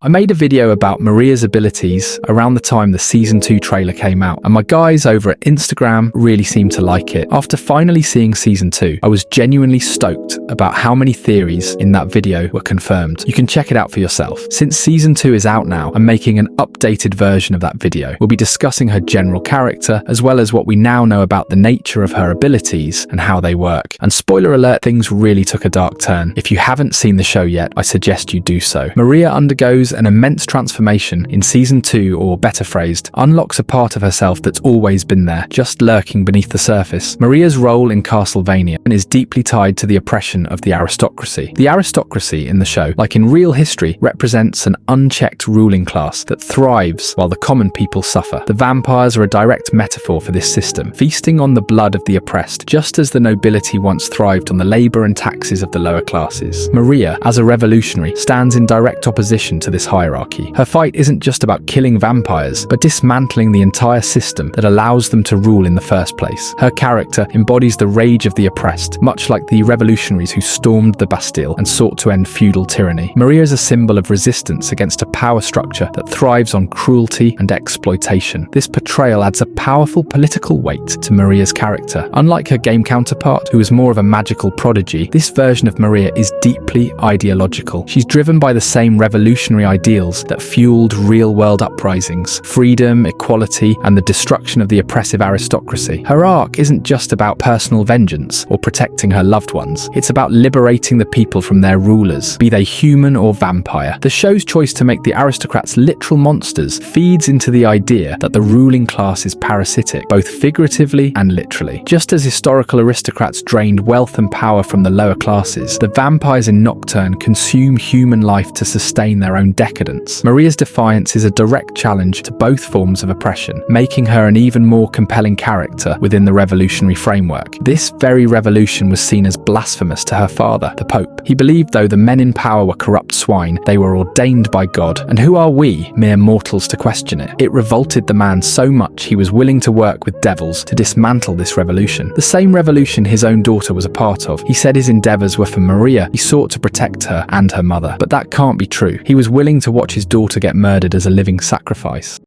I made a video about Maria's abilities around the time the Season 2 trailer came out, and my guys over at Instagram really seemed to like it. After finally seeing Season 2, I was genuinely stoked about how many theories in that video were confirmed. You can check it out for yourself. Since Season 2 is out now, I'm making an updated version of that video. We'll be discussing her general character, as well as what we now know about the nature of her abilities and how they work. And spoiler alert, things really took a dark turn. If you haven't seen the show yet, I suggest you do so. Maria undergoes an immense transformation in Season 2, or better phrased, unlocks a part of herself that's always been there, just lurking beneath the surface. Maria's role in Castlevania is deeply tied to the oppression of the aristocracy. The aristocracy in the show, like in real history, represents an unchecked ruling class that thrives while the common people suffer. The vampires are a direct metaphor for this system, feasting on the blood of the oppressed, just as the nobility once thrived on the labor and taxes of the lower classes. Maria, as a revolutionary, stands in direct opposition to this hierarchy. Her fight isn't just about killing vampires, but dismantling the entire system that allows them to rule in the first place. Her character embodies the rage of the oppressed, much like the revolutionaries who stormed the Bastille and sought to end feudal tyranny. Maria is a symbol of resistance against a power structure that thrives on cruelty and exploitation. This portrayal adds a powerful political weight to Maria's character. Unlike her game counterpart, who is more of a magical prodigy, this version of Maria is deeply ideological. She's driven by the same revolutionary ideals that fueled real-world uprisings: freedom, equality, and the destruction of the oppressive aristocracy. Her arc isn't just about personal vengeance or protecting her loved ones. It's about liberating the people from their rulers, be they human or vampire. The show's choice to make the aristocrats literal monsters feeds into the idea that the ruling class is parasitic, both figuratively and literally. Just as historical aristocrats drained wealth and power from the lower classes, the vampires in Nocturne consume human life to sustain their own decadence. Maria's defiance is a direct challenge to both forms of oppression, making her an even more compelling character within the revolutionary framework. This very revolution was seen as blasphemous to her father, the Pope. He believed though the men in power were corrupt swine, they were ordained by God, and who are we, mere mortals, to question it? It revolted the man so much he was willing to work with devils to dismantle this revolution. The same revolution his own daughter was a part of. He said his endeavours were for Maria. He sought to protect her and her mother. But that can't be true. He was willing to watch his daughter get murdered as a living sacrifice.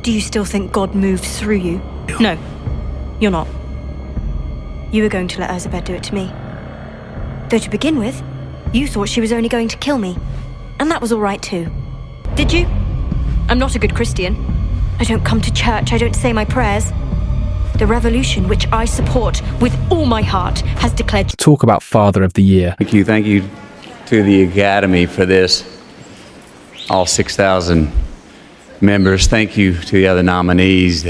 Do you still think God moves through you? No, you're not. You were going to let Elizabeth do it to me. Though to begin with, you thought she was only going to kill me. And that was all right too. Did you? I'm not a good Christian. I don't come to church, I don't say my prayers. The revolution, which I support with all my heart, has declared... Talk about Father of the Year. Thank you to the Academy for this. All 6,000 members. Thank you to the other nominees.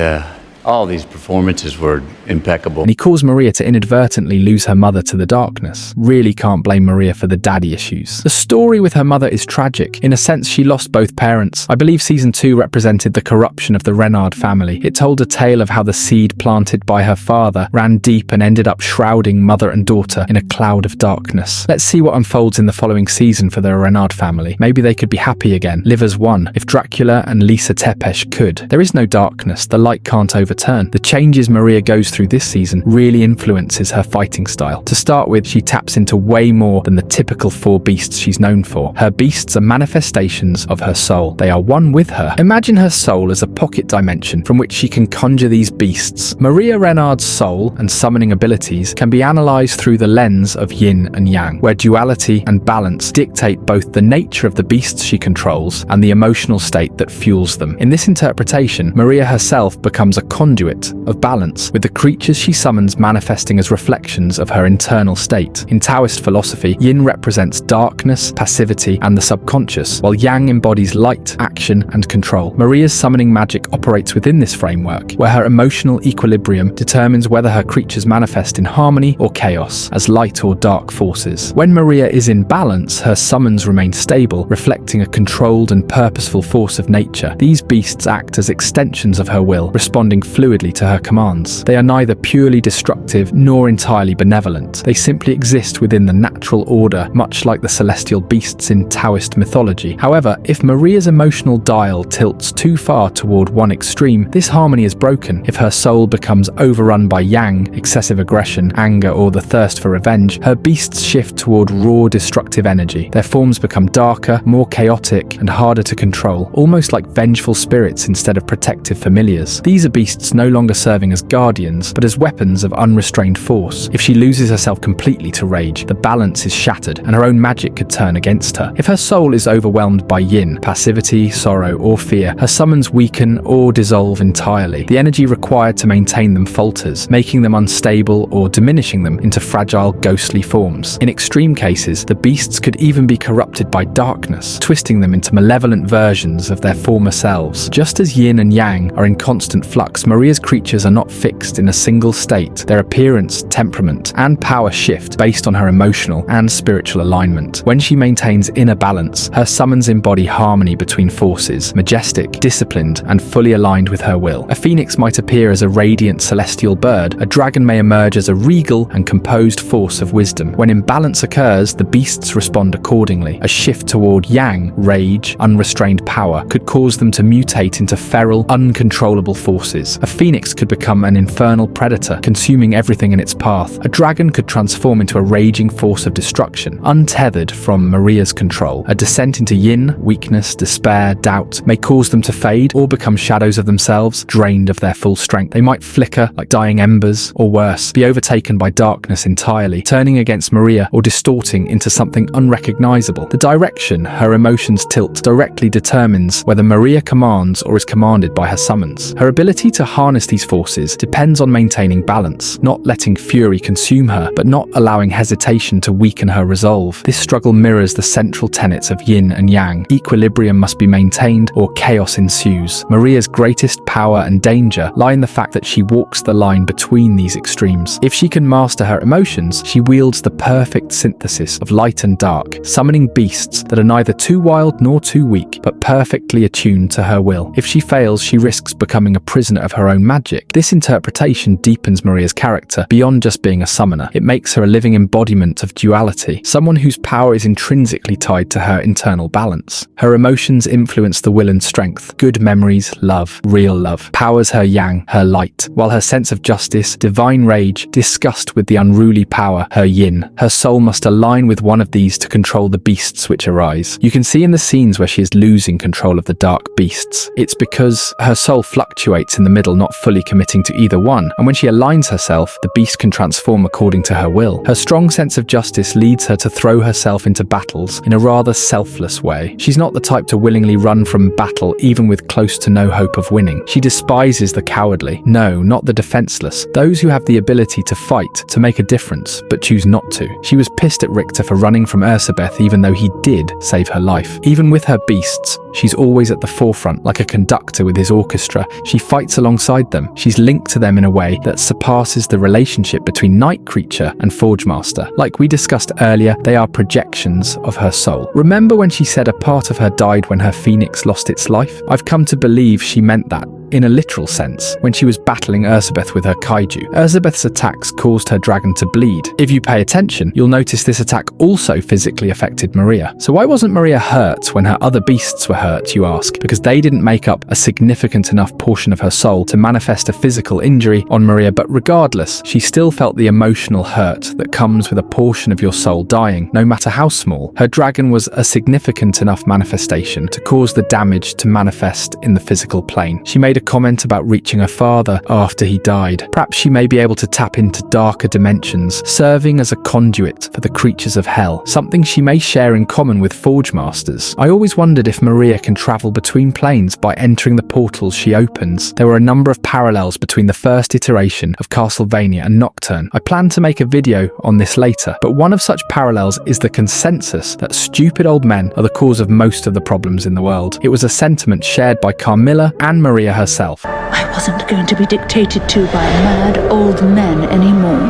All these performances were impeccable. And he calls Maria to inadvertently lose her mother to the darkness. Really can't blame Maria for the daddy issues. The story with her mother is tragic. In a sense, she lost both parents. I believe Season 2 represented the corruption of the Renard family. It told a tale of how the seed planted by her father ran deep and ended up shrouding mother and daughter in a cloud of darkness. Let's see what unfolds in the following season for the Renard family. Maybe they could be happy again, live as one, if Dracula and Lisa Tepesh could. There is no darkness, the light can't overturn. The changes Maria goes through this season really influences her fighting style. To start with, she taps into way more than the typical 4 beasts she's known for. Her beasts are manifestations of her soul. They are one with her. Imagine her soul as a pocket dimension from which she can conjure these beasts. Maria Renard's soul and summoning abilities can be analysed through the lens of yin and yang, where duality and balance dictate both the nature of the beasts she controls and the emotional state that fuels them. In this interpretation, Maria herself becomes a conduit of balance, with the creatures she summons manifesting as reflections of her internal state. In Taoist philosophy, yin represents darkness, passivity, and the subconscious, while yang embodies light, action, and control. Maria's summoning magic operates within this framework, where her emotional equilibrium determines whether her creatures manifest in harmony or chaos, as light or dark forces. When Maria is in balance, her summons remain stable, reflecting a controlled and purposeful force of nature. These beasts act as extensions of her will, responding fluidly to her commands. They are neither purely destructive nor entirely benevolent. They simply exist within the natural order, much like the celestial beasts in Taoist mythology. However, if Maria's emotional dial tilts too far toward one extreme, this harmony is broken. If her soul becomes overrun by yang, excessive aggression, anger, or the thirst for revenge, her beasts shift toward raw, destructive energy. Their forms become darker, more chaotic, and harder to control, almost like vengeful spirits instead of protective familiars. These are beasts no longer serving as guardians, but as weapons of unrestrained force. If she loses herself completely to rage, the balance is shattered, and her own magic could turn against her. If her soul is overwhelmed by yin, passivity, sorrow, or fear, her summons weaken or dissolve entirely. The energy required to maintain them falters, making them unstable or diminishing them into fragile, ghostly forms. In extreme cases, the beasts could even be corrupted by darkness, twisting them into malevolent versions of their former selves. Just as yin and yang are in constant flux, Maria's creatures are not fixed in a single state. Their appearance, temperament, and power shift based on her emotional and spiritual alignment. When she maintains inner balance, her summons embody harmony between forces, majestic, disciplined, and fully aligned with her will. A phoenix might appear as a radiant celestial bird. A dragon may emerge as a regal and composed force of wisdom. When imbalance occurs, the beasts respond accordingly. A shift toward yang, rage, unrestrained power, could cause them to mutate into feral, uncontrollable forces. A phoenix could become an infernal predator, consuming everything in its path. A dragon could transform into a raging force of destruction, untethered from Maria's control. A descent into yin, weakness, despair, doubt, may cause them to fade or become shadows of themselves, drained of their full strength. They might flicker like dying embers, or worse, be overtaken by darkness entirely, turning against Maria or distorting into something unrecognizable. The direction her emotions tilt directly determines whether Maria commands or is commanded by her summons. Her ability to harness these forces depends on maintaining balance, not letting fury consume her, but not allowing hesitation to weaken her resolve. This struggle mirrors the central tenets of yin and yang. Equilibrium must be maintained or chaos ensues. Maria's greatest power and danger lie in the fact that she walks the line between these extremes. If she can master her emotions, she wields the perfect synthesis of light and dark, summoning beasts that are neither too wild nor too weak, but perfectly attuned to her will. If she fails, she risks becoming a prisoner of her own magic. This interpretation deepens Maria's character beyond just being a summoner. It makes her a living embodiment of duality, someone whose power is intrinsically tied to her internal balance. Her emotions influence the will and strength. Good memories, love, real love, powers her yang, her light, while her sense of justice, divine rage, disgust with the unruly power, her yin. Her soul must align with one of these to control the beasts which arise. You can see in the scenes where she is losing control of the dark beasts. It's because her soul fluctuates in the middle, not fully committing to either one, and when she aligns herself, the beast can transform according to her will. Her strong sense of justice leads her to throw herself into battles in a rather selfless way. She's not the type to willingly run from battle even with close to no hope of winning. She despises the cowardly, no, not the defenseless, those who have the ability to fight, to make a difference, but choose not to. She was pissed at Richter for running from Erzsebeth even though he did save her life. Even with her beasts, she's always at the forefront, like a conductor with his orchestra. She fights alongside them. She's linked to them in a way that surpasses the relationship between Night Creature and Forgemaster. Like we discussed earlier, they are projections of her soul. Remember when she said a part of her died when her phoenix lost its life? I've come to believe she meant that in a literal sense, when she was battling Erzsebeth with her kaiju. Erzsebeth's attacks caused her dragon to bleed. If you pay attention, you'll notice this attack also physically affected Maria. So why wasn't Maria hurt when her other beasts were hurt, you ask? Because they didn't make up a significant enough portion of her soul to manifest a physical injury on Maria, but regardless, she still felt the emotional hurt that comes with a portion of your soul dying, no matter how small. Her dragon was a significant enough manifestation to cause the damage to manifest in the physical plane. She made a comment about reaching her father after he died. Perhaps she may be able to tap into darker dimensions, serving as a conduit for the creatures of hell, something she may share in common with Forgemasters. I always wondered if Maria can travel between planes by entering the portals she opens. There were a number of parallels between the first iteration of Castlevania and Nocturne. I plan to make a video on this later, but one of such parallels is the consensus that stupid old men are the cause of most of the problems in the world. It was a sentiment shared by Carmilla and Maria herself. I wasn't going to be dictated to by mad old men anymore.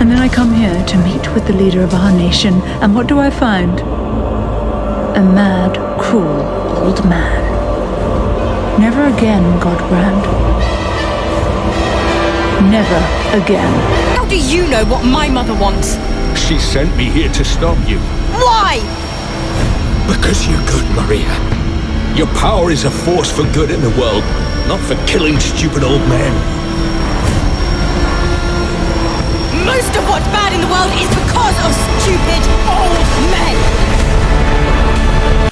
And then I come here to meet with the leader of our nation, and what do I find? A mad, cruel old man. Never again, Godbrand. Never again. How do you know what my mother wants? She sent me here to stop you. Why? Because you're good, Maria. Your power is a force for good in the world, not for killing stupid old men. Most of what's bad in the world is because of stupid old men.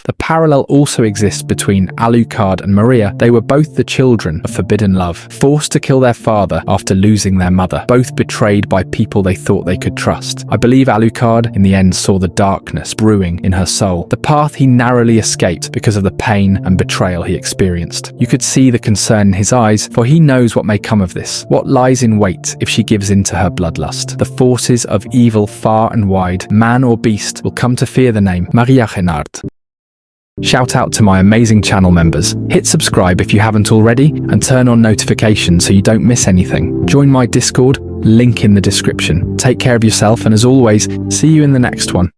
The parallel also exists between Alucard and Maria. They were both the children of forbidden love, forced to kill their father after losing their mother, both betrayed by people they thought they could trust. I believe Alucard in the end saw the darkness brewing in her soul, the path he narrowly escaped because of the pain and betrayal he experienced. You could see the concern in his eyes, for he knows what may come of this, what lies in wait if she gives in to her bloodlust. The forces of evil far and wide, man or beast, will come to fear the name Maria Renard. Shout out to my amazing channel members. Hit subscribe if you haven't already and turn on notifications so you don't miss anything. Join my Discord, link in the description. Take care of yourself and as always, see you in the next one.